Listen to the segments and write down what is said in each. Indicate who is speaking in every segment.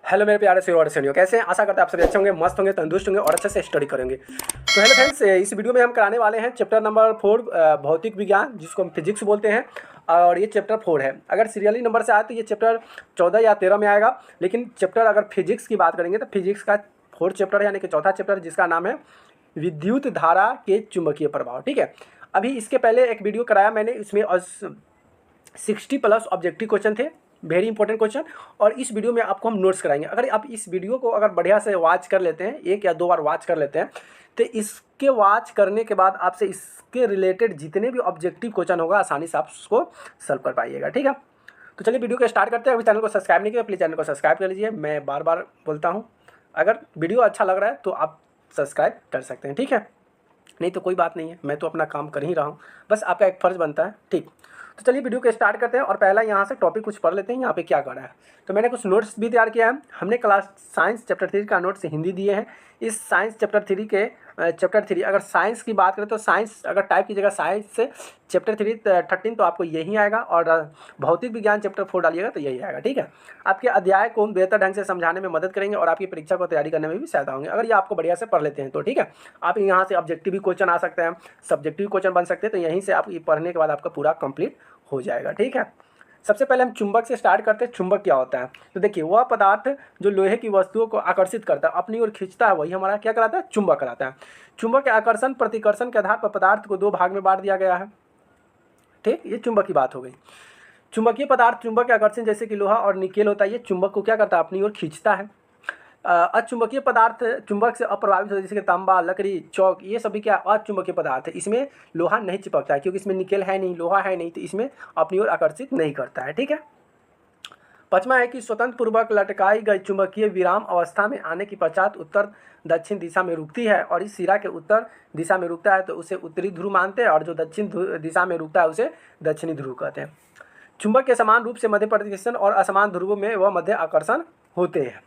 Speaker 1: Hello मेरे प्यारे से और सैनियों, कैसे हैं? आशा करते हैं आप सभी अच्छे होंगे, मस्त होंगे, तंदुरुस्त होंगे और अच्छे से स्टडी करेंगे। तो हेलो फ्रेंड्स, इस वीडियो में हम कराने वाले हैं चैप्टर नंबर 4 भौतिक विज्ञान, जिसको हम फिजिक्स बोलते हैं। और ये चैप्टर 4 है। अगर सीरियली नंबर से आए तो ये चैप्टर 14 या 13 में आएगा। लेकिन चैप्टर अगर फिजिक्स की बात करेंगे तो फिजिक्स का 4 चैप्टर है, यानी कि चौथा चैप्टर, जिसका नाम है विद्युत धारा के चुंबकीय प्रभाव। ठीक है, अभी इसके पहले एक वीडियो कराया मैंने, इसमें 60+ ऑब्जेक्टिव क्वेश्चन थे, वेरी इंपॉर्टेंट क्वेश्चन। और इस वीडियो में आपको हम नोट्स कराएंगे। अगर आप इस वीडियो को अगर बढ़िया से वॉच कर लेते हैं, 1 या 2 बार वॉच कर लेते हैं, तो इसके वॉच करने के बाद आपसे इसके रिलेटेड जितने भी ऑब्जेक्टिव क्वेश्चन होगा आसानी से आप उसको सॉल्व कर पाइएगा। ठीक है, तो चलिए वीडियो को स्टार्ट करते हैं। अभी चैनल को सब्सक्राइब नहीं किया, प्लीज़ चैनल को सब्सक्राइब कर लीजिए। मैं बार बार बोलता हूँ, अगर वीडियो अच्छा लग रहा है तो आप सब्सक्राइब कर सकते हैं, ठीक है, नहीं तो कोई बात नहीं है, मैं तो अपना काम कर ही रहा हूँ, बस आपका एक फ़र्ज़ बनता है। ठीक, तो चलिए वीडियो को स्टार्ट करते हैं। और पहला यहाँ से टॉपिक कुछ पढ़ लेते हैं, यहाँ पे क्या करना है। तो मैंने कुछ नोट्स भी तैयार किया है। हमने क्लास साइंस चैप्टर 3 का नोट्स हिंदी दिए हैं। इस साइंस चैप्टर 3 के चैप्टर 3 अगर साइंस की बात करें तो साइंस अगर टाइप कीजिएगा साइंस से चैप्टर 13 तो आपको यही आएगा। और भौतिक विज्ञान चैप्टर 4 डालिएगा तो यही आएगा। ठीक है, आपके अध्याय को बेहतर ढंग से समझाने में मदद करेंगे और आपकी परीक्षा को तैयारी करने में भी सहायता होंगे अगर ये आपको बढ़िया से पढ़ लेते हैं तो। ठीक है, आप यहाँ से ऑब्जेक्टिव भी क्वेश्चन आ सकते हैं, सब्जेक्टिव क्वेश्चन बन सकते हैं, तो यहीं से आप ये पढ़ने के बाद आपका पूरा कंप्लीट हो जाएगा। ठीक है, सबसे पहले हम चुंबक से स्टार्ट करते हैं। चुंबक क्या होता है? तो देखिए, वह पदार्थ जो लोहे की वस्तुओं को आकर्षित करता है, अपनी ओर खींचता है, वही हमारा क्या कहलाता है? चुंबक कहलाता है। चुंबक के आकर्षण प्रतिकर्षण के आधार पर पदार्थ को 2 भाग में बांट दिया गया है। ठीक, ये चुंबक की बात हो गई। चुंबकीय पदार्थ चुंबक के आकर्षण जैसे कि लोहा और निकेल होता है, ये चुंबक को क्या करता है? अपनी ओर खींचता है। अचुंबकीय पदार्थ चुंबक से अप्रभावित होता है, जैसे कि तांबा, लकड़ी, चौक, ये सभी क्या अचुंबकीय पदार्थ है। इसमें लोहा नहीं चिपकता है, क्योंकि इसमें निकेल है नहीं, लोहा है नहीं, तो इसमें अपनी ओर आकर्षित नहीं करता है। ठीक है, 5वां है कि स्वतंत्र पूर्वक लटकाई गई चुंबकीय विराम अवस्था में आने के पश्चात उत्तर दक्षिण दिशा में रुकती है, और इस सिरा के उत्तर दिशा में रुकता है तो उसे उत्तरी ध्रुव मानते हैं, और जो दक्षिण दिशा में रुकता है उसे दक्षिणी ध्रुव कहते हैं। चुंबक के समान रूप से मध्य प्रतिकर्षण और असमान ध्रुवों में वह मध्य आकर्षण होते हैं।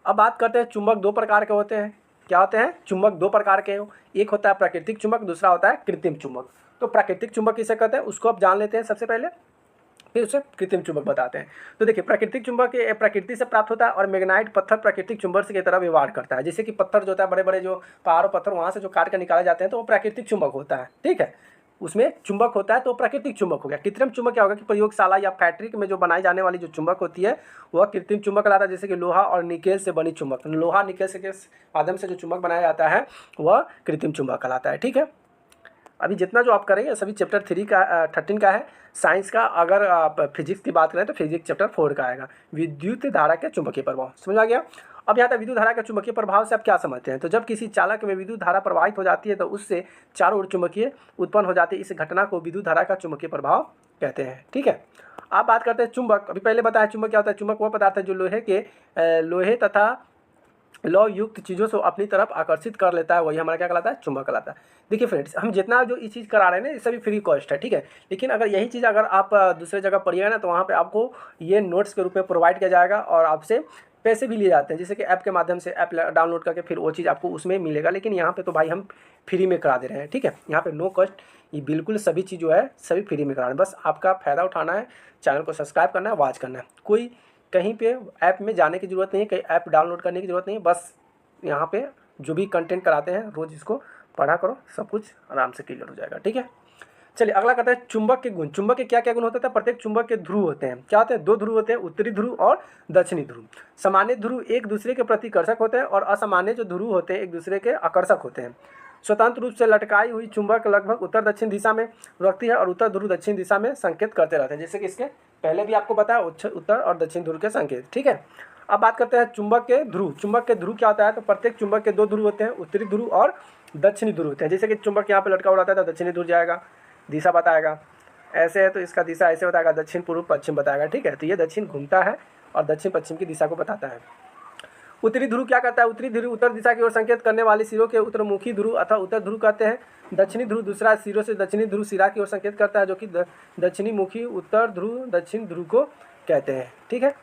Speaker 1: अब बात करते हैं, चुंबक 2 प्रकार के होते हैं। क्या होते हैं? चुंबक 2 प्रकार के हो, एक होता है प्राकृतिक चुंबक, दूसरा होता है कृत्रिम चुंबक। तो प्राकृतिक चुंबक किसे कहते हैं उसको आप जान लेते हैं सबसे पहले, फिर उसे कृत्रिम चुंबक बताते हैं। तो देखिए, प्राकृतिक चुंबक प्रकृति से प्राप्त होता है, और मैग्नेटाइट पत्थर प्राकृतिक चुंबक की तरह व्यवहार करता है। जैसे कि पत्थर जो होता है, बड़े बड़े जो पहाड़ों पत्थर वहाँ से जो काट कर निकाले जाते हैं, तो वो प्राकृतिक चुंबक होता है। ठीक है, उसमें चुंबक होता है तो प्राकृतिक चुंबक हो गया। कृत्रिम चुंबक क्या होगा कि प्रयोगशाला या फैक्ट्री में जो बनाई जाने वाली जो चुंबक होती है वह कृत्रिम चुंबक कहलाता है। जैसे कि लोहा और निकेल से बनी चुंबक, लोहा निकेल से के माध्यम से जो चुंबक बनाया जाता है वह कृत्रिम चुंबक कहलाता है। ठीक है, अभी जितना जो आप करेंगे सभी चैप्टर 13 का है। साइंस का अगर आप फिजिक्स की बात करें तो फिजिक्स चैप्टर 4 का आएगा, विद्युत धारा के चुंबकीय प्रभाव। समझ आ गया? अब यहाँ तक विद्युत धारा के चुंबकीय प्रभाव से आप क्या समझते हैं? तो जब किसी चालक में विद्युत धारा प्रवाहित हो जाती है तो उससे चारों ओर चुंबकीय उत्पन्न हो जाती है। इस घटना को विद्युत धारा का चुंबकीय प्रभाव कहते हैं। ठीक है, आप बात करते हैं चुंबक। अभी पहले बताया चुंबक क्या होता है। चुंबक वह पदार्थ है जो लोहे तथा लौ युक्त चीज़ों से अपनी तरफ आकर्षित कर लेता है, वही हमारा क्या कहलाता है? चुंबक कहलाता है। देखिए फ्रेंड्स, हम जितना जो ये चीज़ करा रहे हैं ना, ये सभी फ्री कॉस्ट है। ठीक है, लेकिन अगर यही चीज़ अगर आप दूसरे जगह पढ़िएगा ना, तो वहाँ पे आपको ये नोट्स के रूप में प्रोवाइड किया जाएगा, और आपसे पैसे भी लिए जाते हैं, जैसे कि ऐप के माध्यम से ऐप डाउनलोड करके फिर वो चीज़ आपको उसमें मिलेगा। लेकिन यहाँ पे तो भाई हम फ्री में करा दे रहे हैं। ठीक है, यहाँ पे नो कॉस्ट, ये बिल्कुल सभी चीज़ जो है सभी फ्री में करा रहे हैं। बस आपका फ़ायदा उठाना है, चैनल को सब्सक्राइब करना है, वॉच करना है। कोई कहीं पे ऐप में जाने की ज़रूरत नहीं है, कहीं ऐप डाउनलोड करने की ज़रूरत नहीं है। बस यहाँ पे जो भी कंटेंट कराते हैं रोज़ इसको पढ़ा करो, सब कुछ आराम से क्लियर हो जाएगा। ठीक है, चलिए अगला करते हैं चुंबक के गुण। चुंबक के क्या क्या गुण होते हैं? प्रत्येक चुंबक के ध्रुव होते हैं। क्या होते हैं? 2 ध्रुव होते हैं, उत्तरी ध्रुव और दक्षिणी ध्रुव। सामान्य ध्रुव एक दूसरे के प्रतिकर्षक होते हैं, और असामान्य जो ध्रुव होते हैं एक दूसरे के आकर्षक होते हैं। स्वतंत्र रूप से लटकाई हुई चुंबक लगभग उत्तर दक्षिण दिशा में रखती है, और उत्तर ध्रुव दक्षिण दिशा में संकेत करते रहते हैं, जैसे कि इसके पहले भी आपको बताया उत्तर और दक्षिण ध्रुव के संकेत। ठीक है, अब बात करते हैं चुंबक के ध्रुव। चुंबक के ध्रुव क्या होता है? तो प्रत्येक चुंबक के 2 ध्रुव होते हैं, उत्तरी ध्रुव और दक्षिणी ध्रुव होते हैं। जैसे कि चुंबक यहाँ पे लटका हुआ रहता है तो दक्षिणी ध्रुव जाएगा, दिशा बताएगा। ऐसे है तो इसका दिशा ऐसे बताएगा, दक्षिण पूर्व पश्चिम बताएगा। ठीक है, तो ये दक्षिण घूमता है और दक्षिण पश्चिम की दिशा को बताता है। उत्तरी ध्रुव क्या करता है? उत्तरी ध्रुव उत्तर दिशा की ओर संकेत करने वाले सिरों के उत्तरमुखी ध्रुव अथवा उत्तर ध्रुव कहते हैं। दक्षिणी ध्रुव दूसरा सिरों से दक्षिणी ध्रुव सिरा की ओर संकेत करता है, जो कि दक्षिणी मुखी उत्तर ध्रुव दक्षिण ध्रुव को कहते हैं। ठीक है,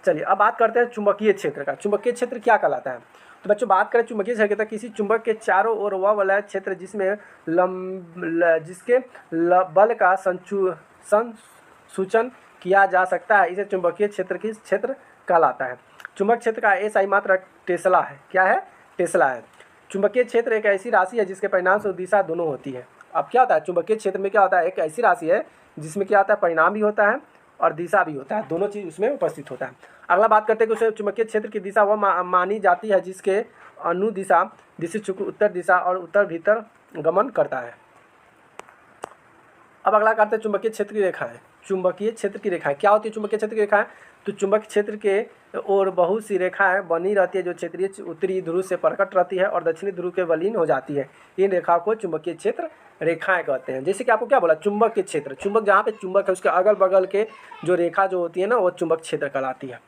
Speaker 1: चलिए अब बात करते हैं चुंबकीय क्षेत्र का। चुंबकीय क्षेत्र क्या कहलाता है? तो बच्चों बात करें चुंबकीय क्षेत्र की, किसी चुंबक के चारों ओर वह वलय क्षेत्र जिसमें जिसके बल का संसूचन किया जा सकता है, इसे चुंबकीय क्षेत्र कहलाता है। चुंबक क्षेत्र का एसआई मात्रक टेस्ला है। क्या है? टेस्ला है। चुंबकीय क्षेत्र एक ऐसी राशि है जिसके परिणाम से दिशा दोनों होती है। अब क्या होता है चुंबकीय क्षेत्र में? क्या होता है, एक ऐसी राशि है जिसमें क्या होता है, परिणाम भी होता है और दिशा भी होता है, दोनों चीज़ उसमें उपस्थित होता है। अगला बात करते हैं कि उसे चुंबकीय क्षेत्र की दिशा वह मानी जाती है जिसके अनुदिशा दिशा उत्तर दिशा और उत्तर भीतर गमन करता है। अब अगला करते हैं चुंबकीय क्षेत्र की रेखाएं। चुंबकीय क्षेत्र की रेखाएं क्या होती है? चुंबकीय क्षेत्र की रेखाएं तो चुंबक क्षेत्र के और बहुत सी रेखाएं बनी रहती है जो क्षेत्रीय उत्तरी ध्रुव से प्रकट रहती है और दक्षिणी ध्रुव के विलीन हो जाती है। इन रेखाओं को चुंबकीय क्षेत्र रेखाएं कहते हैं। जैसे कि आपको क्या बोला, चुंबक के क्षेत्र, चुंबक जहाँ पे चुंबक है उसके अगल बगल के जो रेखा जो होती है ना वो चुंबक क्षेत्र कहलाती है।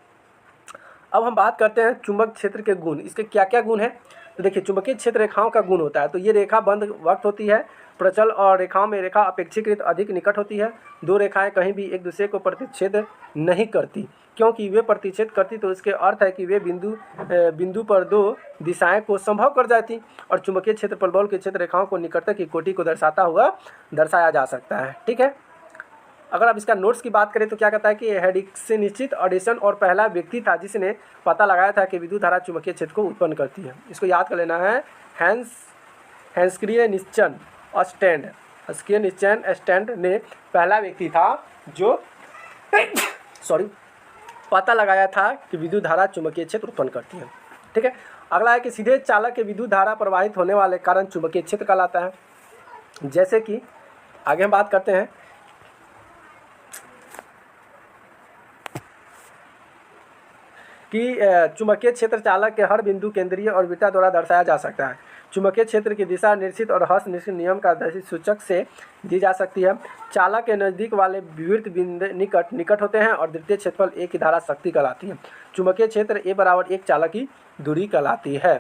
Speaker 1: अब हम बात करते हैं चुंबक क्षेत्र के गुण। इसके क्या क्या गुण है? तो देखिए चुंबकीय क्षेत्र रेखाओं का गुण होता है तो ये रेखा बंद वक्त होती है। प्रचल और रेखाओं में रेखा अपेक्षाकृत अधिक निकट होती है। दो रेखाएं कहीं भी एक दूसरे को प्रतिच्छेद नहीं करती, क्योंकि वे प्रतिच्छेद करती तो इसके अर्थ है कि वे बिंदु पर दो दिशाएं को संभव कर जाती और चुंबकीय क्षेत्र परबोल के क्षेत्र रेखाओं को निकटता की कोटि को दर्शाया जा सकता है। ठीक है। अगर आप इसका नोट्स की बात करें तो क्या कहता है कि हेडिक्स निश्चित ऑडिशन और पहला व्यक्ति था जिसने पता लगाया था कि विद्युत धारा चुंबकीय क्षेत्र को उत्पन्न करती है। इसको याद कर लेना है। हेंस्क्रिय स्टैंड ने पहला व्यक्ति था जो पता लगाया था कि विद्युत धारा चुंबकीय क्षेत्र उत्पन्न करती है। ठीक है। अगला है कि सीधे चालक के विद्युत धारा प्रवाहित होने वाले कारण चुंबकीय क्षेत्र कहलाता है। जैसे कि आगे हम बात करते हैं कि चुंबकीय क्षेत्र चालक के हर बिंदु केंद्रीय और वृत्ता द्वारा दर्शाया जा सकता है। चुंबकीय क्षेत्र की दिशा निश्चित और हस्त निश्चित नियम का सूचक से दी जा सकती है। चालक के नज़दीक वाले वृत्त बिंदु निकट होते हैं और द्वितीय क्षेत्रफल ए की धारा शक्ति कहलाती है। चुंबकीय क्षेत्र ए बराबर एक चालक की दूरी कहलाती है।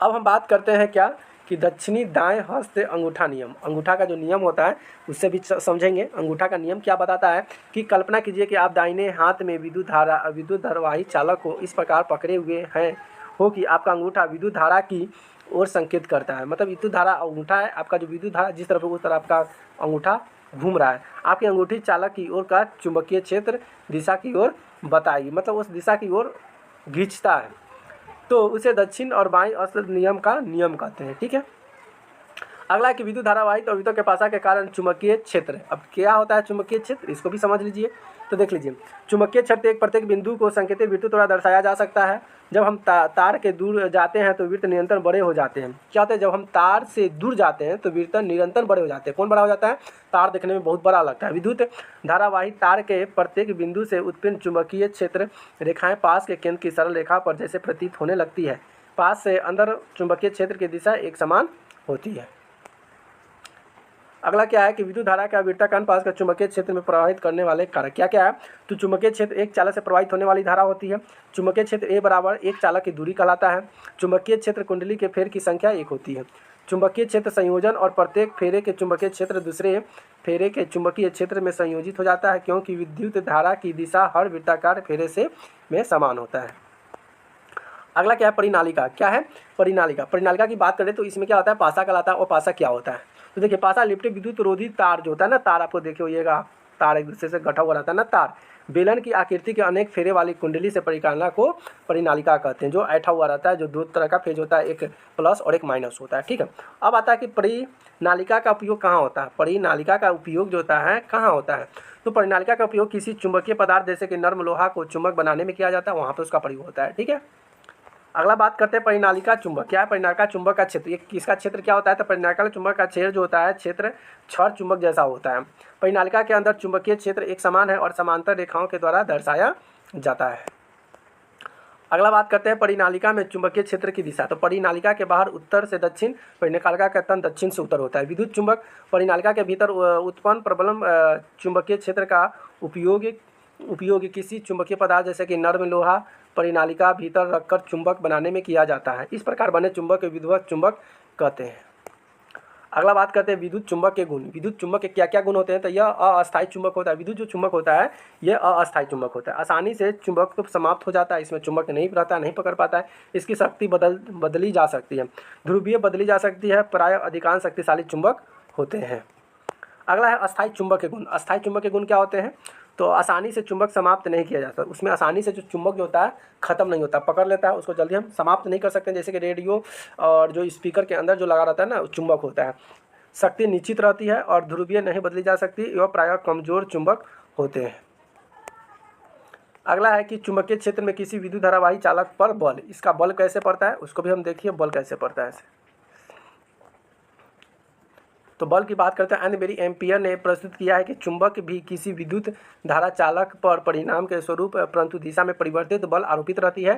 Speaker 1: अब हम बात करते हैं क्या कि दक्षिणी दाएं हस्त अंगूठा नियम। अंगूठा का जो नियम होता है उससे भी समझेंगे। अंगूठा का नियम क्या बताता है कि कल्पना कीजिए कि आप दाहिने हाथ में विद्युत धारावाही चालक को इस प्रकार पकड़े हुए हो कि आपका अंगूठा विद्युत धारा की ओर संकेत करता है। मतलब विद्युत धारा अंगूठा है, आपका जो विद्युत धारा जिस तरफ उस तरफ आपका अंगूठा घूम रहा है। आपकी अंगूठी चालक की ओर का चुंबकीय क्षेत्र दिशा की ओर बताएगी, मतलब उस दिशा की ओर खींचता है, तो उसे दक्षिण और बाईं हस्त नियम का नियम कहते हैं। ठीक है। अगला है कि विद्युत धारावाही और विद्युत के पासा के कारण चुंबकीय क्षेत्र। अब क्या होता है चुंबकीय क्षेत्र, इसको भी समझ लीजिए। तो देख लीजिए, चुंबकीय क्षेत्र एक प्रत्येक बिंदु को संकेतित वृत्त द्वारा दर्शाया जा सकता है। जब हम तार के दूर जाते हैं तो वृत्त निरंतर बड़े हो जाते हैं। क्या होता है, जब हम तार से दूर जाते हैं तो वृत्त निरंतर बड़े हो जाते हैं। कौन बड़ा हो जाता है? तार देखने में बहुत बड़ा लगता है। विद्युत धारावाही तार के प्रत्येक बिंदु से उत्पन्न चुंबकीय क्षेत्र रेखाएं पास के केंद्र की सरल रेखा पर जैसे प्रतीत होने लगती है। पास से अंदर चुंबकीय क्षेत्र की दिशा एक समान होती है। अगला क्या है कि विद्युत धारा का वृत्ताकार पास का चुंबकीय क्षेत्र में प्रवाहित करने वाले कारक क्या क्या है? तो चुंबकीय क्षेत्र एक चालक से प्रवाहित होने वाली धारा होती है। चुंबकीय क्षेत्र ए बराबर एक चालक की दूरी कहलाता है। चुंबकीय क्षेत्र कुंडली के फेर की संख्या एक होती है। चुंबकीय क्षेत्र संयोजन और प्रत्येक फेरे के चुंबकीय क्षेत्र दूसरे फेरे के चुंबकीय क्षेत्र में संयोजित हो जाता है, क्योंकि विद्युत धारा की दिशा हर वृत्ताकार फेरे में समान होता है। अगला क्या है? परिनालिका। क्या है? परिनालिका। परिनालिका की बात करें तो इसमें क्या होता है? पासा कहलाता है। और पासा क्या होता है? तो देखिए, पासा लिप्टिक विद्युत रोधी तार जो होता है ना, तार आपको देखे होइएगा, तार एक दूसरे से गठा हुआ रहता है ना, तार बेलन की आकृति के अनेक फेरे वाली कुंडली से परिनालिका को परिनालिका कहते हैं, जो ऐठा हुआ रहता है, जो दो तरह का फेज होता है, एक प्लस और एक माइनस होता है। ठीक है। अब आता है कि परिनालिका का उपयोग कहाँ होता है? परिनालिका का उपयोग जो होता है कहाँ होता है? तो परिनालिका का उपयोग किसी चुंबकीय पदार्थ जैसे कि नर्म लोहा को चुंबक बनाने में किया जाता है, वहाँ पर उसका प्रयोग होता है। ठीक है। अगला बात करते हैं परिनालिका चुंबक। क्या है परिनालिका चुंबक का क्षेत्र? ये किसका क्षेत्र क्या होता है? तो परिनालिका चुंबक का क्षेत्र जो होता है क्षेत्र छड़ चुंबक जैसा होता है। परिनालिका के अंदर चुंबकीय क्षेत्र एक समान है और समांतर रेखाओं के द्वारा दर्शाया जाता है। अगला बात करते हैं परिनालिका में चुंबकीय क्षेत्र की दिशा। तो परिनालिका के बाहर उत्तर से दक्षिण, परिनालिका का तन दक्षिण से उत्तर होता है। विद्युत चुंबक परिनालिका के भीतर उत्पन्न प्रबल चुंबकीय क्षेत्र का उपयोग किसी चुंबकीय पदार्थ जैसे कि नर्म लोहा परिनालिका भीतर रखकर चुंबक बनाने में किया जाता है। इस प्रकार बने चुंबक के विद्युत चुंबक कहते हैं। अगला बात करते हैं विद्युत चुंबक के गुण। विद्युत चुंबक के क्या क्या गुण होते हैं? तो यह अस्थायी चुंबक होता है। विद्युत जो चुंबक होता है यह अस्थायी चुंबक होता है। आसानी से चुंबक तो समाप्त हो जाता है, इसमें चुंबक नहीं रहता, नहीं पकड़ पाता है। इसकी शक्ति बदली जा सकती है, ध्रुवीय बदली जा सकती है। प्राय अधिकांश शक्तिशाली चुंबक होते हैं। अगला है अस्थायी चुंबक के गुण। अस्थायी चुंबक के गुण क्या होते हैं? तो आसानी से चुंबक समाप्त नहीं किया जाता, उसमें आसानी से जो चुंबक जो होता है ख़त्म नहीं होता, पकड़ लेता है, उसको जल्दी हम समाप्त नहीं कर सकते। जैसे कि रेडियो और जो स्पीकर के अंदर जो लगा रहता है ना चुंबक होता है, शक्ति निश्चित रहती है और ध्रुवीय नहीं बदली जा सकती, यह प्रायः कमज़ोर चुंबक होते हैं। अगला है कि चुंबकीय क्षेत्र में किसी विद्युत धारावाही चालक पर बल, इसका बल कैसे पड़ता है उसको भी हम देखिए, बल कैसे पड़ता है। तो बल की बात करते हैं। एन बेरी एम्पियर ने प्रस्तुत किया है कि चुंबक भी किसी विद्युत धारा चालक पर परिणाम के स्वरूप परंतु दिशा में परिवर्तित बल आरोपित रहती है।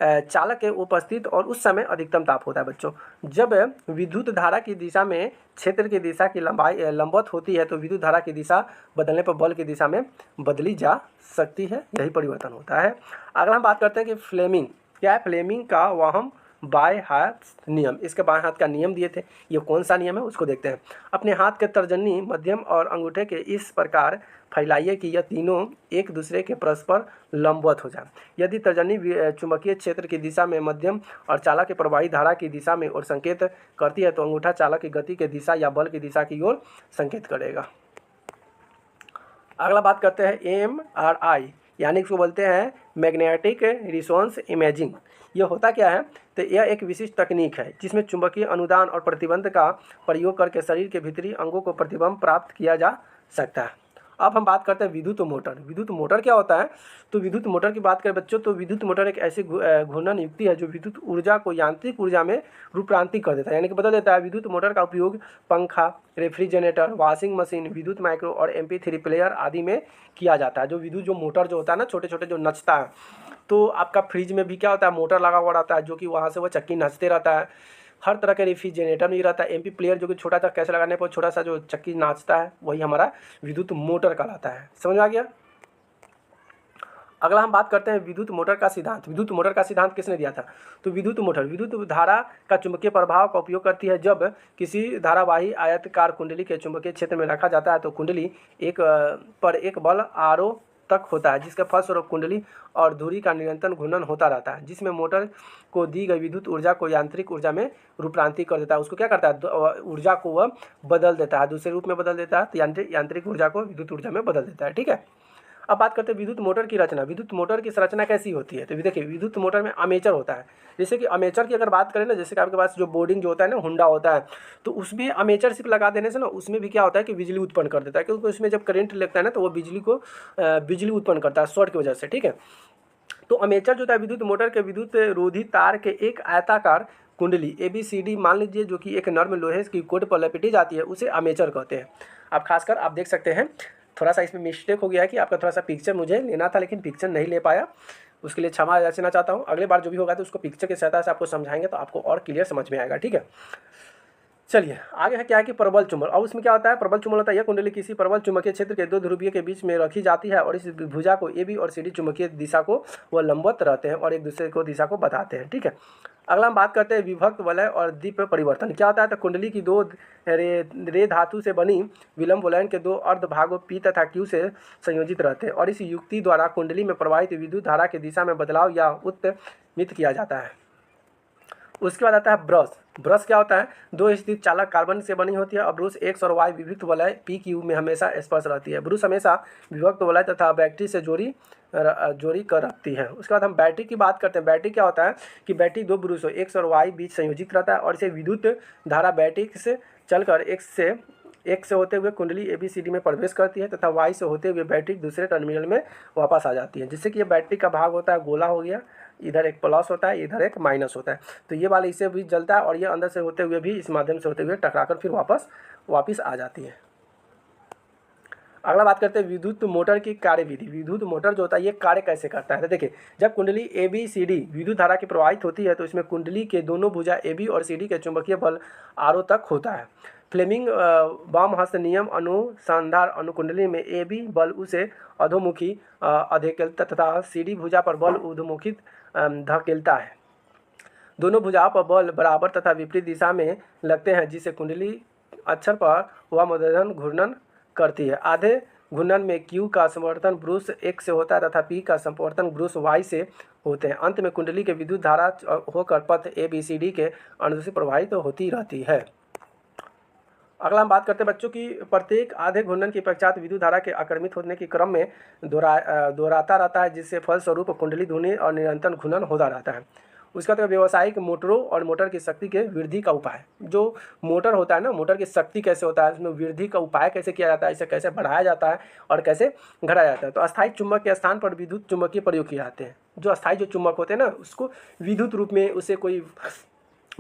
Speaker 1: चालक के उपस्थित और उस समय अधिकतम ताप होता है बच्चों। जब विद्युत धारा की दिशा में क्षेत्र की दिशा की लंबाई लंबवत होती है तो विद्युत धारा की दिशा बदलने पर बल की दिशा में बदली जा सकती है, यही परिवर्तन होता है। अगला हम बात करते हैं कि फ्लेमिंग क्या है। फ्लेमिंग का वहम बाएं हाथ नियम, इसके बाएं हाथ का नियम दिए थे, ये कौन सा नियम है उसको देखते हैं। अपने हाथ के तर्जनी, मध्यम और अंगूठे के इस प्रकार फैलाइए कि यह तीनों एक दूसरे के परस्पर लंबवत हो जाए। यदि तर्जनी चुंबकीय क्षेत्र की दिशा में, मध्यम और चालक के प्रवाही धारा की दिशा में और संकेत करती है तो अंगूठा चालक की गति की दिशा या बल की दिशा की ओर संकेत करेगा। अगला बात करते हैं MRI, यानी इसको बोलते हैं मैग्नेटिक रिसोनेंस इमेजिंग। यह होता क्या है, तो यह एक विशिष्ट तकनीक है जिसमें चुंबकीय अनुदान और प्रतिबंध का प्रयोग करके शरीर के भीतरी अंगों को प्रतिबंध प्राप्त किया जा सकता है। अब हम बात करते हैं विद्युत मोटर। विद्युत मोटर क्या होता है, तो विद्युत मोटर की बात करें बच्चों तो विद्युत मोटर एक ऐसी घूर्णन युक्ति है जो विद्युत ऊर्जा को यांत्रिक ऊर्जा में रूपांतरित कर देता है, यानी कि बदल देता है। विद्युत मोटर का उपयोग पंखा, रेफ्रिजरेटर, वॉशिंग मशीन, विद्युत माइक्रो और MP3 प्लेयर आदि में किया जाता है। जो विद्युत जो मोटर जो होता है ना, छोटे छोटे जो नचता है, तो आपका फ्रिज में भी क्या होता है, मोटर लगा हुआ रहता है जो कि वहाँ से वो चक्की नचते रहता है। हर तरह के रेफ्रिजरेटर में रहता है। MP प्लेयर जो कि छोटा सा कैसे लगाने पर छोटा सा जो चक्की नाचता है, वही हमारा विद्युत मोटर कहलाता है। समझ आ गया। अगला हम बात करते हैं विद्युत मोटर का सिद्धांत। विद्युत मोटर का सिद्धांत किसने दिया था, तो विद्युत मोटर विद्युत धारा का चुंबकीय प्रभाव का उपयोग करती है। जब किसी धारावाही आयताकार कुंडली के चुंबकीय क्षेत्र में रखा जाता है तो कुंडली एक बल आरो तक होता है, जिसके फलस्वरूप कुंडली और धुरी का निरंतर घूर्णन होता रहता है, जिसमें मोटर को दी गई विद्युत ऊर्जा को यांत्रिक ऊर्जा में रूपांतरित कर देता है। उसको क्या करता है, ऊर्जा को वह बदल देता है, दूसरे रूप में बदल देता है, तो यांत्रिक ऊर्जा को विद्युत ऊर्जा में बदल देता है। ठीक है। अब बात करते हैं विद्युत मोटर की रचना। विद्युत मोटर की संरचना कैसी होती है, तो देखिए विद्युत मोटर में आर्मेचर होता है। जैसे कि आर्मेचर की अगर बात करें ना, जैसे कि आपके पास जो बोर्डिंग जो होता है ना, हुंडा होता है, तो उसमें आर्मेचर सिर्फ लगा देने से ना उसमें भी क्या होता है कि बिजली उत्पन्न कर देता है, क्योंकि उसमें जब करंट लगता है ना तो वो बिजली उत्पन्न करता है शॉर्ट की वजह से। ठीक है। तो आर्मेचर जो होता है विद्युत मोटर के विद्युत रोधी तार के एक आयताकार कुंडली ABCD मान लीजिए जो कि एक नर्म लोहे की कोट पर लपेटी जाती है, उसे आर्मेचर कहते हैं। आप खासकर आप देख सकते हैं थोड़ा सा इसमें मिस्टेक हो गया है कि आपका थोड़ा सा पिक्चर मुझे लेना था लेकिन पिक्चर नहीं ले पाया, उसके लिए क्षमा याचना चाहता हूँ। अगले बार जो भी होगा तो उसको पिक्चर की सहायता से आपको समझाएंगे तो आपको और क्लियर समझ में आएगा। ठीक है। चलिए आगे है क्या है कि प्रबल चुंबक। अब उसमें क्या होता है, प्रबल चुंबक होता है यह कुंडली किसी प्रबल चुंबकीय क्षेत्र के दो ध्रुवीय के बीच में रखी जाती है और इस भुजा को AB और CD चुंबकीय दिशा को वह लंबवत रहते हैं और एक दूसरे को दिशा को बताते हैं। ठीक है। अगला हम बात करते हैं विभक्त वलय और दीप परिवर्तन। क्या होता है, तो कुंडली की दो रे धातु से बनी विलंब वलयन के दो अर्ध भागों P तथा Q से संयोजित रहते हैं और इस युक्ति द्वारा कुंडली में प्रवाहित विद्युत धारा की दिशा में बदलाव या उत्मित किया जाता है। उसके बाद आता है ब्रश। ब्रश क्या होता है, दो स्थित चालक कार्बन से बनी होती है और ब्रश X और Y विभक्त वलय PQ में हमेशा स्पर्श रहती है। ब्रश हमेशा विभक्त वलय तथा बैटरी से जोड़ी कर रखती है। उसके बाद हम बैटरी की बात करते हैं। बैटरी क्या होता है कि बैटरी दो ब्रशों X और Y बीच संयोजित रहता है और इसे विद्युत धारा बैटरी से चलकर X से होते हुए कुंडली ABCD में प्रवेश करती है तथा Y से होते हुए बैटरी दूसरे टर्मिनल में वापस आ जाती है, जिससे कि ये बैटरी का भाग होता है गोला हो गया, इधर एक प्लस होता है इधर एक माइनस होता है, तो ये वाला इसे भी जलता है और ये अंदर से होते हुए भी इस माध्यम से होते हुए टकराकर फिर वापस आ जाती है। अगला बात करते हैं विद्युत मोटर की कार्यविधि। विद्युत मोटर जो होता है ये कार्य कैसे करता है, तो देखिए जब कुंडली ABCD विद्युत धारा की प्रवाहित होती है तो इसमें कुंडली के दोनों भुजा AB और CD के चुंबकीय बल आरो तक होता है। फ्लेमिंग वाम हस्त नियम अनुसंधान अनुकुंडली में AB बल उसे अधोमुखी धकेलता तथा CD भुजा पर बल ऊर्ध्वमुखी धकेलता है। दोनों भुजाओं पर बल बराबर तथा विपरीत दिशा में लगते हैं, जिससे कुंडली अक्षर पर वह मध्यम घूर्णन करती है। आधे घूर्णन में Q का समवर्तन ब्रश X से होता है तथा P का समवर्तन ब्रश Y से होते हैं। अंत में कुंडली के विद्युत धारा होकर पथ ABCD के अनुदिश प्रवाहित होती रहती है। अगला हम बात करते हैं बच्चों की प्रत्येक आधे घूर्णन के पश्चात विद्युत धारा के आक्रमित होने के क्रम में दोहराता रहता है, जिससे फलस्वरूप कुंडली धुनी और निरंतर घूर्णन होता रहता है। उसका तो व्यावसायिक मोटरों और मोटर की शक्ति के वृद्धि का उपाय, जो मोटर होता है ना, मोटर की शक्ति कैसे होता है, उसमें वृद्धि का उपाय कैसे किया जाता है, इसे कैसे बढ़ाया जाता है और कैसे घटाया जाता है। तो अस्थायी चुंबक के स्थान पर विद्युत चुंबकीय प्रयोग किए जाते हैं। जो अस्थायी जो चुंबक होते हैं ना, उसको विद्युत रूप में उसे कोई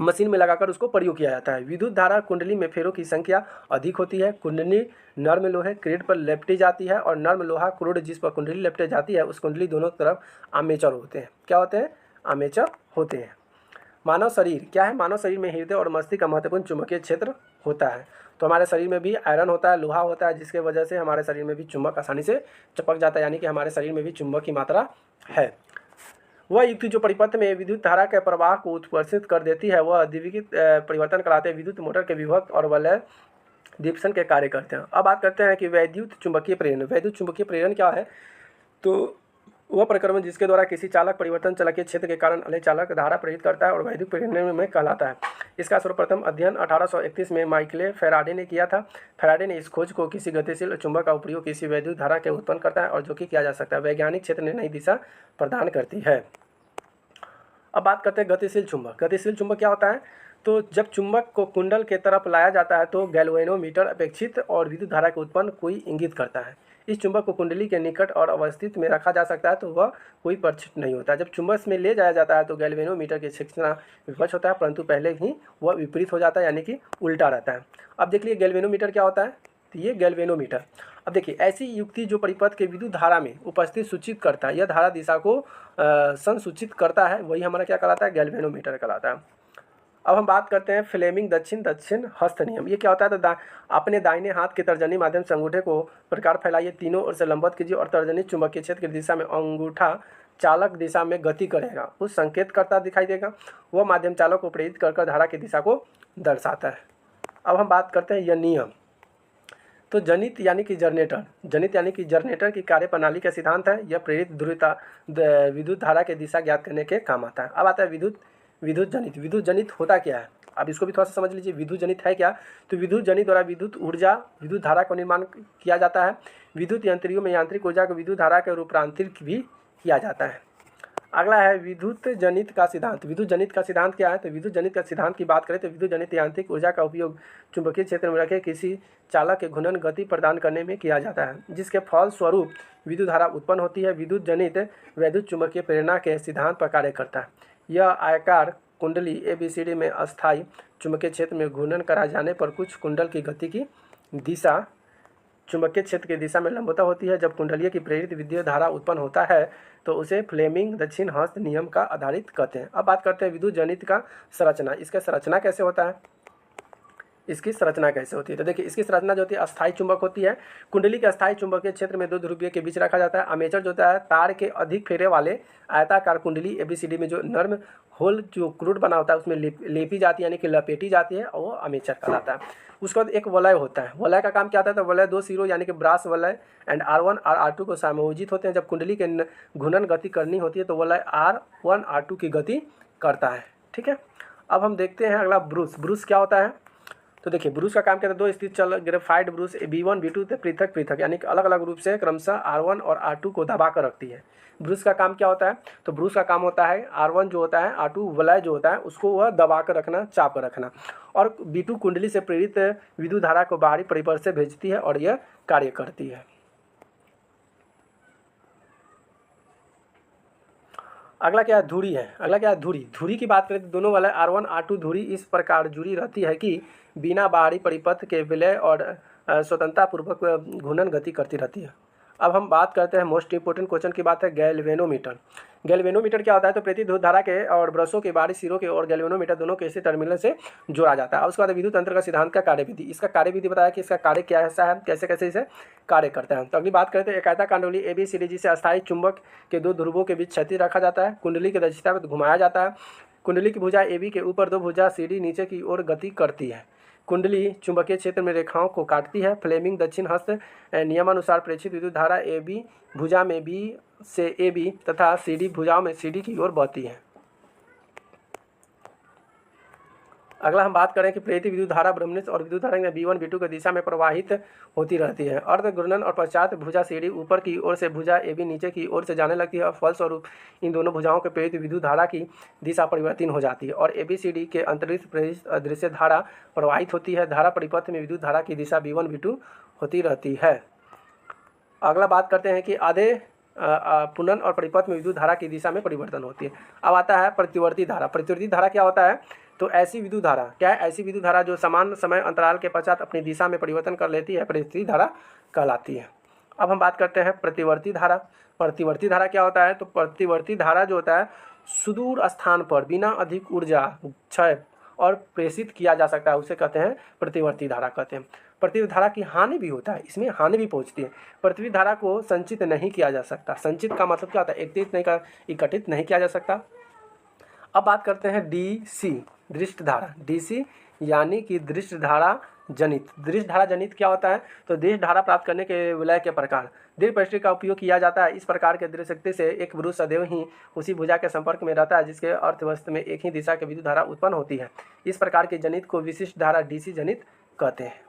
Speaker 1: मशीन में लगाकर उसको प्रयोग किया जाता है। विद्युत धारा कुंडली में फेरों की संख्या अधिक होती है। कुंडली नर्म लोहे क्रीड पर लेपटी जाती है और नर्म लोहा क्रूड जिस पर कुंडली लेपटे जाती है, उस कुंडली दोनों तरफ आर्मेचर होते हैं। क्या होते हैं? आर्मेचर होते हैं। मानव शरीर क्या है? मानव शरीर में हृदय और मस्तिष्क का महत्वपूर्ण चुंबकीय क्षेत्र होता है। तो हमारे शरीर में भी आयरन होता है, लोहा होता है, जिसके वजह से हमारे शरीर में भी चुंबक आसानी से चिपक जाता है, यानी कि हमारे शरीर में भी चुंबक की मात्रा है। वह युक्ति जो परिपथ में विद्युत धारा के प्रवाह को उत्प्रेषित कर देती है, वह द्विविद्युत परिवर्तन कहलाते हैं। विद्युत मोटर के विभक्त और वलय डिप्सन के कार्य करते हैं। अब बात करते हैं कि वैद्युत चुंबकीय प्रेरण। वैद्युत चुंबकीय प्रेरण क्या है? तो वह प्रक्रमण जिसके द्वारा किसी चालक परिवर्तन चुंबकीय क्षेत्र के कारण अन्य चालक धारा प्रेरित करता है और वैद्युत प्रेरण में कहलाता है। इसका सर्वप्रथम अध्ययन 1831 में माइकल फैराडे ने किया था। फैराडे ने इस खोज को किसी गतिशील चुंबक का उपयोग किसी वैद्युत धारा के उत्पन्न करता है और जो कि किया जा सकता है। वैज्ञानिक क्षेत्र में नई दिशा प्रदान करती है। अब बात करते हैं गतिशील चुंबक। गतिशील चुंबक क्या होता है? तो जब चुंबक को कुंडल के तरफ लाया जाता है तो गैल्वेनोमीटर अपेक्षित और विद्युत धारा के उत्पन्न कोई इंगित करता है। इस चुंबक को कुंडली के निकट और अवस्थित में रखा जा सकता है तो वह कोई परिचित नहीं होता। जब चुंबक में ले जाया जाता है तो गैल्वेनोमीटर की सूचना विपक्ष होता है, परंतु पहले ही वह विपरीत हो जाता है, यानी कि उल्टा रहता है। अब देख लीजिए गैल्वेनोमीटर क्या होता है। तो ये गैल्वेनोमीटर, अब देखिए ऐसी युक्ति जो परिपथ के विद्युत धारा में उपस्थित सूचित करता है, यह धारा दिशा को संसूचित करता है, वही हमारा क्या कहलाता है? गैल्वेनोमीटर कहलाता है। अब हम बात करते हैं फ्लेमिंग दक्षिण हस्त नियम। ये क्या होता है? तो अपने दाहिने हाथ के तर्जनी माध्यम से अंगूठे को प्रकार फैलाइए, तीनों ओर से लंबवत कीजिए और तर्जनी चुंबकीय क्षेत्र की दिशा में अंगूठा चालक दिशा में गति करेगा, उस संकेत करता दिखाई देगा। वह माध्यम चालक को प्रेरित कर धारा की दिशा को दर्शाता है। अब हम बात करते हैं यह नियम। तो जनित यानी कि जनरेटर की कार्य प्रणाली का सिद्धांत है। यह प्रेरित ध्रुवता विद्युत धारा की दिशा ज्ञात करने के काम आता है। अब आता है विद्युत जनित होता क्या है? अब इसको भी थोड़ा सा समझ लीजिए। विद्युत जनित है क्या? तो विद्युत जनित द्वारा विद्युत धारा का निर्माण किया जाता है। विद्युत यंत्रियों में यांत्रिक ऊर्जा को विद्युत धारा के रूपांतरित भी किया जाता है। अगला है विद्युत जनित का सिद्धांत। विद्युत जनित का सिद्धांत क्या है? तो विद्युत जनित का सिद्धांत की बात करें तो विद्युत जनित यांत्रिक ऊर्जा का उपयोग चुंबकीय क्षेत्र में रखे किसी चालक के घूर्णन गति प्रदान करने में किया जाता है, जिसके फल स्वरूप विद्युत धारा उत्पन्न होती है। विद्युत जनित वैद्युत चुंबकीय प्रेरणा के सिद्धांत पर कार्य करता है। यह आयताकार कुंडली ABCD में अस्थायी चुंबकीय क्षेत्र में घूर्णन करा जाने पर कुछ कुंडल की गति की दिशा चुंबकीय क्षेत्र की दिशा में लंबवत होती है। जब कुंडलीय की प्रेरित विद्युत धारा उत्पन्न होता है तो उसे फ्लेमिंग दक्षिण हस्त नियम का आधारित कहते हैं। अब बात करते हैं विद्युत जनित का संरचना। इसका संरचना कैसे होता है? इसकी संरचना कैसे होती है? तो देखिए इसकी संरचना जो होती है अस्थायी चुंबक होती है। कुंडली के अस्थायी चुंबकीय क्षेत्र में दो ध्रुवीय के बीच रखा जाता है। आर्मेचर जो होता है तार के अधिक फेरे वाले आयताकार कुंडली ABCD में जो नर्म होल जो क्रूड बना होता है उसमें लेपी जाती है, यानी कि लपेटी जाती है, और वो आर्मेचर कहलाता है। उसके बाद एक वलय होता है। वलय का काम क्या होता है? तो वलय दो सिरों यानी कि ब्रास वलय एंड R1 और R2 को समायोजित होते हैं। जब कुंडली के घूर्णन गति करनी होती है तो वलय R1 R2 की गति करता है। ठीक है। अब हम देखते हैं अगला ब्रूस क्या होता है? तो देखिए ब्रूस का काम क्या है? दो स्थित चल ग्रेफाइट ब्रूस B1 B2 पृथक यानी कि अलग अलग रूप से क्रमशः R1 और R2 को दबा कर रखती है। ब्रूस का काम क्या होता है? तो ब्रूस का काम होता है R1 जो होता है, R2 वलय जो होता है उसको वह दबा कर रखना, चाप कर रखना, और B2 कुंडली से प्रेरित विद्युत धारा को बाहरी परिपथ से भेजती है और यह कार्य करती है। अगला क्या है? धुरी है। अगला क्या है? धुरी की बात करें तो दोनों वाले R1 R2 धुरी इस प्रकार जुड़ी रहती है कि बिना बाहरी परिपथ के विलय और स्वतंत्रता पूर्वक घूर्णन गति करती रहती है। अब हम बात करते हैं मोस्ट इंपोर्टेंट क्वेश्चन की बात है गैल्वेनोमीटर। गैल्वेनोमीटर क्या होता है? तो प्रेरित विद्युत धारा के और ब्रशों के बाहरी सिरों के और गैल्वेनोमीटर दोनों के इसी टर्मिनल से जोड़ा जाता है। उसके बाद विद्युत तंत्र का सिद्धांत का कार्यविधि। इसका कार्यविधि बताया कि इसका कार्य क्या ऐसा है, कैसे कैसे इसे कार्य करता है। तो अगली बात करते हैं एक आयताकार कुंडली ABCD जिसे अस्थायी चुंबक के दो ध्रुवों के बीच क्षैतिज रखा जाता है। कुंडली की दक्षिणा में घुमाया जाता है। कुंडली की भुजा AB के ऊपर दो भुजा CD नीचे की ओर गति करती है। कुंडली चुंबकीय क्षेत्र में रेखाओं को काटती है। फ्लेमिंग दक्षिण हस्त नियमानुसार प्रेषित विद्युत धारा AB भुजा में B से AB तथा CD भुजाओं में CD की ओर बहती है। अगला हम बात करें कि प्रेरित विद्युत धारा ब्रह्मनिष्ठ और विद्युत धारा V1 V2 की दिशा में प्रवाहित होती रहती है। अर्ध घूर्णन और पश्चात भुजा सीढ़ी ऊपर की ओर से भुजा AB नीचे की ओर से जाने लगती है और फलस्वरूप इन दोनों भुजाओं के प्रेरित विद्युत धारा की दिशा परिवर्तन हो जाती है और ABCD के अंतरिक्ष प्रेरित अदृश्य धारा प्रवाहित होती है। धारा परिपथ में विद्युत धारा की दिशा V1 V2 होती रहती है। अगला बात करते हैं कि आधे पुनन और परिपथ में विद्युत धारा की दिशा में परिवर्तन होती है। अब आता है प्रतिवर्ती धारा। प्रतिवर्ती धारा क्या होता है? तो ऐसी विद्युत धारा, क्या है? ऐसी विद्युत धारा जो समान समय अंतराल के पश्चात अपनी दिशा में परिवर्तन कर लेती है, प्रतिवर्ती धारा कहलाती है। अब हम बात करते हैं प्रतिवर्ती धारा। प्रतिवर्ती धारा क्या होता है? तो प्रतिवर्ती धारा जो होता है सुदूर स्थान पर बिना अधिक ऊर्जा क्षय और प्रेषित किया जा सकता है, उसे कहते हैं प्रतिवर्ती धारा कहते हैं। प्रतिवर्ती धारा की हानि भी होता है, इसमें हानि भी पहुंचती है। प्रतिवर्ती धारा को संचित नहीं किया जा सकता। संचित का मतलब क्या होता है? एकत्रित नहीं किया जा सकता। अब बात करते हैं DC दृष्ट धारा। DC यानी कि दृष्ट धारा जनित। दृष्ट धारा जनित क्या होता है? तो दृष्ट धारा प्राप्त करने के विलय के प्रकार दृढ़ परिष्टि का उपयोग किया जाता है। इस प्रकार के दृढ़ शक्ति से एक ब्रुश सदैव ही उसी भुजा के संपर्क में रहता है जिसके अर्थव्यवस्था में एक ही दिशा की विद्युत धारा उत्पन्न होती है। इस प्रकार के जनित को विशिष्ट धारा DC जनित कहते हैं।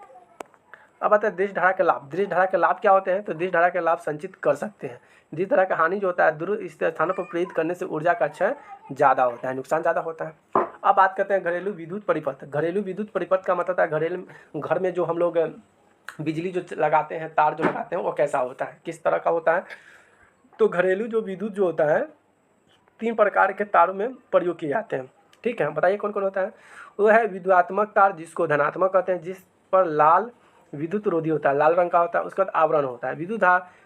Speaker 1: अब आता है दृष्ट धारा के लाभ। दृष्ट धारा के लाभ क्या होते हैं? तो दृष्ट धारा के लाभ संचित कर सकते हैं। दृष्ट धारा का हानि जो होता है दूर स्थित स्थानों पर प्रेरित करने से ऊर्जा का क्षय ज़्यादा होता है, नुकसान ज़्यादा होता है। अब बात करते हैं घरेलू विद्युत परिपथ। घरेलू विद्युत परिपथ का मतलब है घरेलू घर में जो हम लोग बिजली जो लगाते हैं, तार जो लगाते हैं, वो कैसा होता है, किस तरह का होता है? तो घरेलू जो विद्युत जो होता है 3 प्रकार के तारों में प्रयोग किए जाते हैं। ठीक है, बताइए कौन कौन होता है? वो है विद्युतात्मक तार जिसको धनात्मक कहते हैं, जिस पर लाल विद्युत रोधी होता है, लाल रंग का होता है। उसके बाद आवरण होता है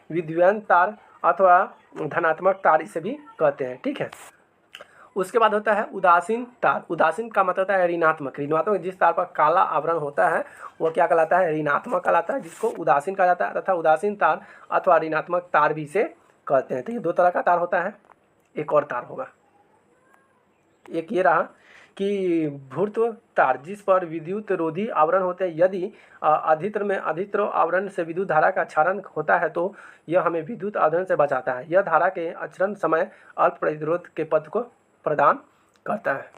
Speaker 1: विद्युत तार अथवा धनात्मक तार इसे भी कहते हैं। ठीक है, उसके बाद होता है उदासीन तार। उदासीन का मतलब होता है ऋणात्मक। ऋणात्मक जिस तार पर काला आवरण होता है वो क्या कहलाता है? ऋणात्मक कहलाता है, जिसको उदासीन कहा जाता है तथा उदासीन तार अथवा ऋणात्मक तार भी इसे कहते हैं। तो ये 2 तरह का तार होता है। एक और तार होगा, एक ये रहा कि भूर्त्व तार जिस पर विद्युत रोधी आवरण होते हैं। यदि अधित्र आवरण से विद्युत धारा का क्षरण होता है तो यह हमें विद्युत आवरण से बचाता है। यह धारा के आचरण समय अल्प प्रतिरोध के पथ को प्रदान करता है।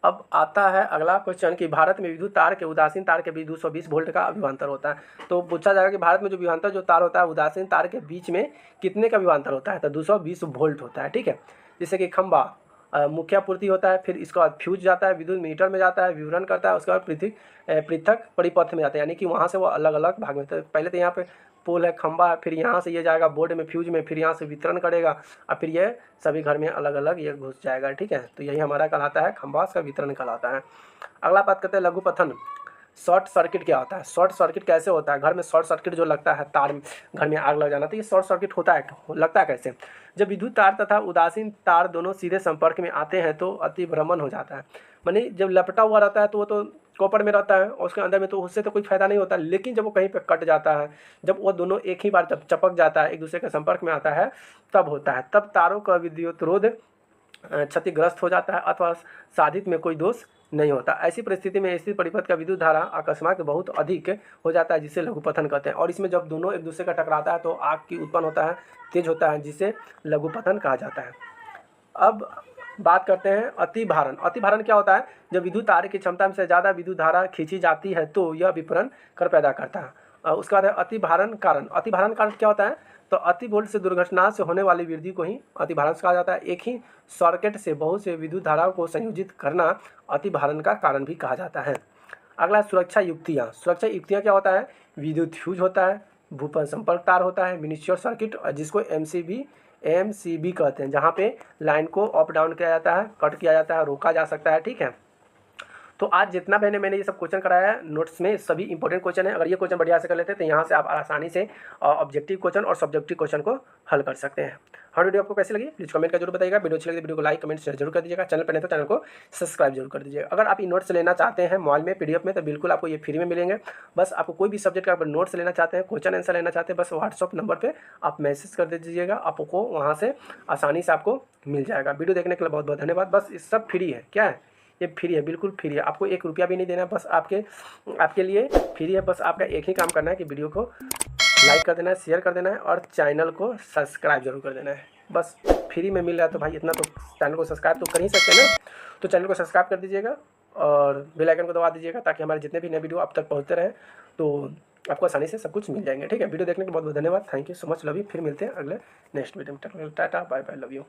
Speaker 1: अब आता है अगला क्वेश्चन कि भारत में विद्युत तार के उदासीन तार के बीच 220 वोल्ट का विभवांतर होता है। तो पूछा जाएगा कि भारत में जो विभवांतर जो तार होता है उदासीन तार के बीच में कितने का विभवांतर होता है? तो 220 वोल्ट होता है। ठीक है, जैसे कि खंबा मुख्य पूर्ति होता है, फिर इसके बाद फ्यूज जाता है, विद्युत मीटर में जाता है, विवरण करता है, उसके बाद पृथक परिपथ में जाता है, यानी कि वहाँ से वो अलग अलग भाग में। तो पहले तो यहाँ पे पोल है, खंबा है, फिर यहाँ से ये जाएगा बोर्ड में, फ्यूज में, फिर यहाँ से वितरण करेगा और फिर ये सभी घर में अलग अलग ये घुस जाएगा। ठीक है, तो यही हमारा कहलाता है खंबा का वितरण कहलाता है। अगला बात करते हैं लघुपथन। शॉर्ट सर्किट क्या होता है? शॉर्ट सर्किट कैसे होता है? घर में शॉर्ट सर्किट जो लगता है, तार घर में आग लग जाना, तो ये शॉर्ट सर्किट होता है, लगता है कैसे? जब विद्युत तार तथा उदासीन तार दोनों सीधे संपर्क में आते हैं तो अतिभ्रमण हो जाता है। माने जब लपटा हुआ रहता है तो वो तो कॉपर में रहता है और उसके अंदर में तो उससे तो कोई फायदा नहीं होता, लेकिन जब वो कहीं पे कट जाता है, जब वो दोनों एक ही बार जब चपक जाता है, एक दूसरे के संपर्क में आता है, तब होता है, तब तारों का विद्युत रोध क्षतिग्रस्त हो जाता है अथवा साधित में कोई दोष नहीं होता। ऐसी परिस्थिति में स्थिर परिपथ का विद्युत धारा अकस्मात बहुत अधिक हो जाता है, जिसे लघुपथन कहते हैं। और इसमें जब दोनों एक दूसरे का टकराता है तो आग की उत्पन्न होता है, तेज होता है, जिसे लघुपथन कहा जाता है। अब बात करते हैं अतिभारण। अतिभारण क्या होता है? जब विद्युत तार की क्षमता से ज़्यादा विद्युत धारा खींची जाती है तो यह विपरण कर पैदा करता है। उसके बाद है अतिभारण कारण। अतिभारण कारण क्या होता है? तो अति वोल्ट से दुर्घटना से होने वाली वृद्धि को ही अतिभारण कहा जाता है। एक ही सर्किट से बहुत से विद्युत धाराओं को संयोजित करना अतिभारण का कारण भी कहा जाता है। अगला सुरक्षा युक्तियाँ। सुरक्षा युक्तियाँ क्या होता है? विद्युत फ्यूज होता है, भूपन संपर्क तार होता है, मिनिस्चर सर्किट जिसको MCB कहते हैं, जहाँ पे लाइन को अप डाउन किया जाता है, कट किया जाता है, रोका जा सकता है। ठीक है, तो आज जितना मैंने ये सब क्वेश्चन कराया है नोट्स में, सभी इंपॉर्टेंट क्वेश्चन है। अगर ये क्वेश्चन बढ़िया से कर लेते हैं तो यहाँ से आप आसानी से ऑब्जेक्टिव क्वेश्चन और सब्जेक्टिव क्वेश्चन को हल कर सकते हैं। हर वीडियो आपको कैसी लगी प्लीज़ कमेंट कर जरूर बताइएगा। वीडियो अच्छी लगी तो वीडियो को लाइक कमेंट शेयर जरूर कर दीजिएगा। चैनल पर नहीं तो चैनल को सब्सक्राइब जरूर कर दीजिएगा। अगर आप इन नोट्स लेना चाहते हैं मोबाइल में PDF में तो बिल्कुल आपको ये फ्री में मिलेंगे। बस आपको कोई भी सब्जेक्ट का नोट्स लेना चाहते हैं, क्वेश्चन आंसर लेना चाहते हैं, बस व्हाट्सअप नंबर पर आप मैसेज कर दीजिएगा, आपको वहाँ से आसानी से आपको मिल जाएगा। वीडियो देखने के लिए बहुत बहुत धन्यवाद। बस ये सब फ्री है, क्या है? ये फ्री है, बिल्कुल फ्री है। आपको 1 रुपया भी नहीं देना है, बस आपके लिए फ्री है। बस आपका एक ही काम करना है कि वीडियो को लाइक कर देना है, शेयर कर देना है और चैनल को सब्सक्राइब जरूर कर देना है। बस फ्री में मिल रहा है तो भाई इतना तो चैनल को सब्सक्राइब तो कर ही सकते हैं ना, तो चैनल को सब्सक्राइब कर दीजिएगा और बेल आइकन को दबा दीजिएगा ताकि हमारे जितने भी नए वीडियो आप तक पहुँचते रहें, तो आपको आसानी से सब कुछ मिल जाएंगे। ठीक है, वीडियो देखने के लिए बहुत बहुत धन्यवाद। Thank you so much, love you. फिर मिलते हैं अगले नेक्स्ट वीडियो में। Tata bye bye, love you.